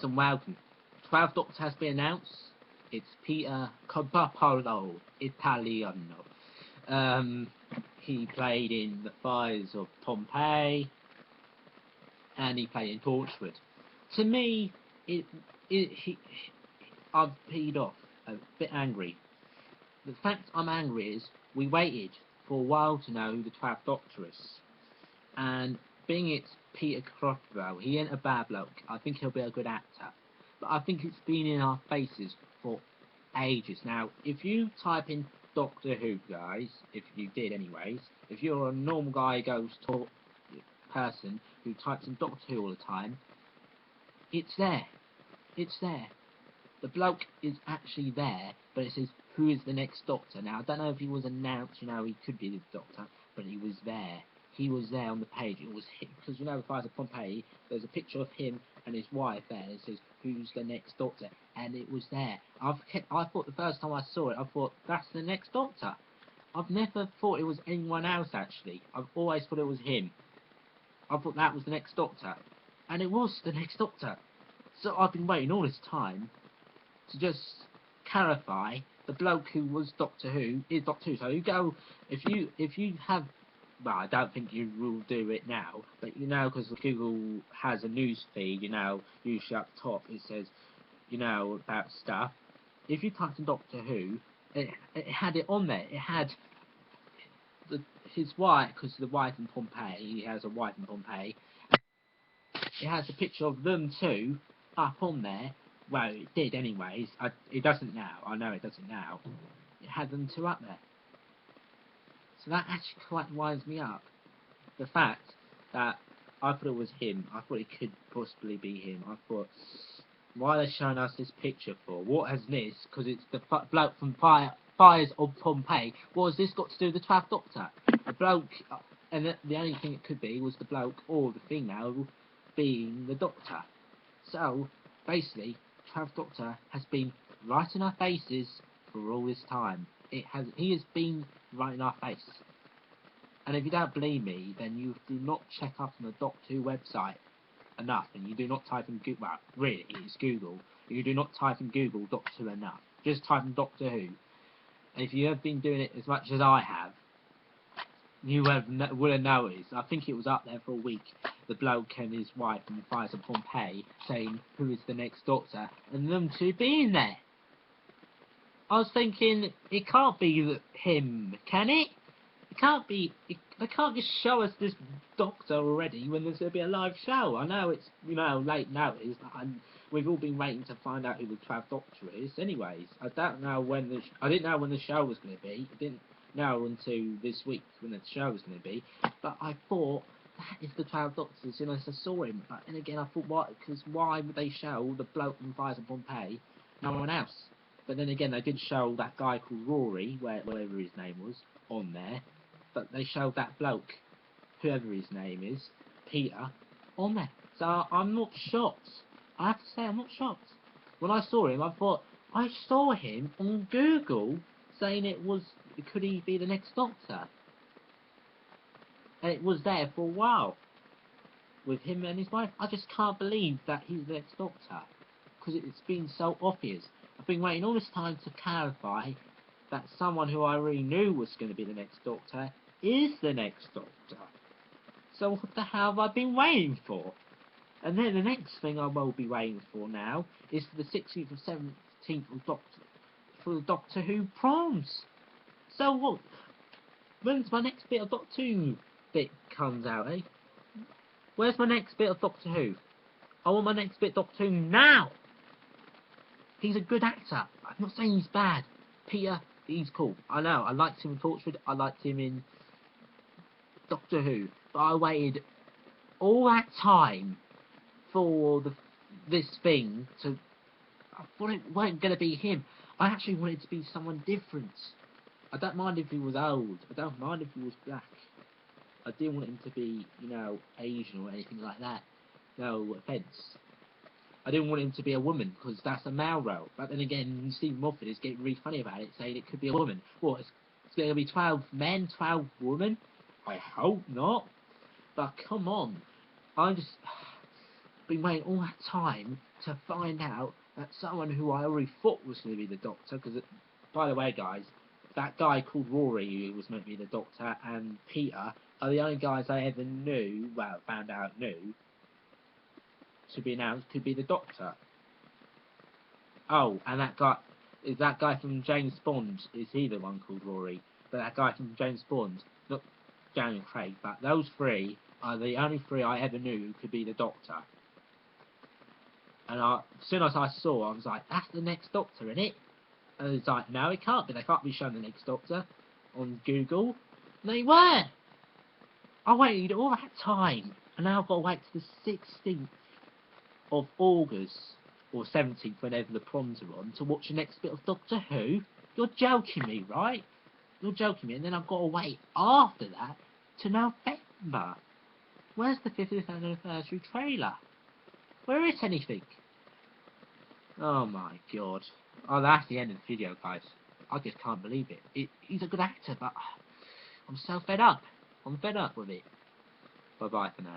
and welcome. 12th Doctor has been announced. It's Peter Capaldi Italiano. He played in The Fires of Pompeii, and he played in Torchwood. To me, I've peed off, a bit angry. The fact I'm angry is we waited for a while to know who the 12th Doctor is, and being it's Peter Capaldi, he ain't a bad bloke. I think he'll be a good actor, but I think it's been in our faces for ages now. If you type in Doctor Who, guys, if you did anyways, if you're a normal guy goes to person who types in Doctor Who all the time, it's there. It's there. The bloke is actually there, but it says, who is the next Doctor? Now, I don't know if he was announced, he could be the Doctor, but he was there. He was there on the page. It was him, because The Fires of Pompeii, there's a picture of him and his wife there, and it says, who's the next Doctor? And it was there. I thought the first time I saw it, I thought, that's the next Doctor. I've never thought it was anyone else, actually. I've always thought it was him. I thought that was the next Doctor. And it was the next Doctor. So I've been waiting all this time to just clarify the bloke who was Doctor Who is Doctor Who. So you go, if you have, well, I don't think you will do it now, but because Google has a news feed, usually up top it says, about stuff. If you typed in Doctor Who, it had it on there. It had his wife, because the wife in Pompeii, he has a wife in Pompeii. It has a picture of them two up on there. Well, it did anyways. It doesn't now. I know it doesn't now. It had them two up there. So that actually quite winds me up. The fact that I thought it was him. I thought it could possibly be him. I thought, why are they showing us this picture for? What has this? Because it's the bloke from Fires of Pompeii. What has this got to do with the 12th Doctor? The bloke, and the only thing it could be was the bloke or the female being the Doctor. So, basically, 12th Doctor has been right in our faces for all this time. He has been right in our face. And if you don't believe me, then you do not check up on the Doctor Who website enough, and you do not type in Google. Well, really, it's Google. You do not type in Google Doctor Who enough. Just type in Doctor Who. And if you have been doing it as much as I have, you would have noticed. I think it was up there for a week. The bloke and his wife in the Fires of Pompeii saying, who is the next Doctor? And them two being there. I was thinking, it can't be him, can it? It can't be. They can't just show us this Doctor already when there's going to be a live show. I know it's, late notice, and we've all been waiting to find out who the 12th Doctor is. Anyways, I didn't know when the show was going to be. I didn't know until this week when the show was going to be. But I thought, that is the 12th Doctor, as soon as I saw him. But then again, I thought, why would they show the bloke from Fires of Pompeii? No one else. But then again, they did show that guy called Rory, whatever his name was, on there. But they showed that bloke, whoever his name is, Peter, on there. So I'm not shocked. I have to say, I'm not shocked. When I saw him, I thought, I saw him on Google saying could he be the next Doctor? And it was there for a while with him and his wife. I just can't believe that he's the next Doctor, because it's been so obvious. I've been waiting all this time to clarify that someone who I already knew was going to be the next Doctor is the next Doctor. So what the hell have I been waiting for? And then the next thing I will be waiting for now is for the 16th or 17th of Doctor, for the Doctor Who proms. So what? When's my next bit of Doctor Who bit comes out, eh? Where's my next bit of Doctor Who? I want my next bit of Doctor Who now! He's a good actor. I'm not saying he's bad. Peter, he's cool. I know. I liked him in Torchwood. I liked him in Doctor Who. But I waited all that time for this thing to... I thought it weren't going to be him. I actually wanted it to be someone different. I don't mind if he was old. I don't mind if he was black. I didn't want him to be, Asian or anything like that. No offence. I didn't want him to be a woman, because that's a male role. But then again, Stephen Moffat is getting really funny about it, saying it could be a woman. What, it's going to be 12 men, 12 women? I hope not. But come on. I just been waiting all that time to find out that someone who I already thought was going to be the Doctor, because, by the way, guys, that guy called Rory, who was meant to be the Doctor, and Peter are the only guys I ever knew, well, found out knew, to be announced could be the Doctor. Oh, and that guy from James Bond, is he the one called Rory? But that guy from James Bond, not Daniel Craig, but those three are the only three I ever knew could be the Doctor. And as soon as I saw, I was like, that's the next Doctor, isn't it? And it's like, no, it can't be. They can't be showing the next Doctor on Google. And they were. I waited all that time, and now I've got to wait to the 16th of August, or 17th, whenever the proms are on, to watch the next bit of Doctor Who. You're joking me, right? You're joking me, and then I've got to wait after that to November. Where's the 50th anniversary trailer? Where is anything? Oh my god. Oh, that's the end of the video, guys. I just can't believe it. He's a good actor, but I'm so fed up. I'm fed up with it. Bye-bye for now.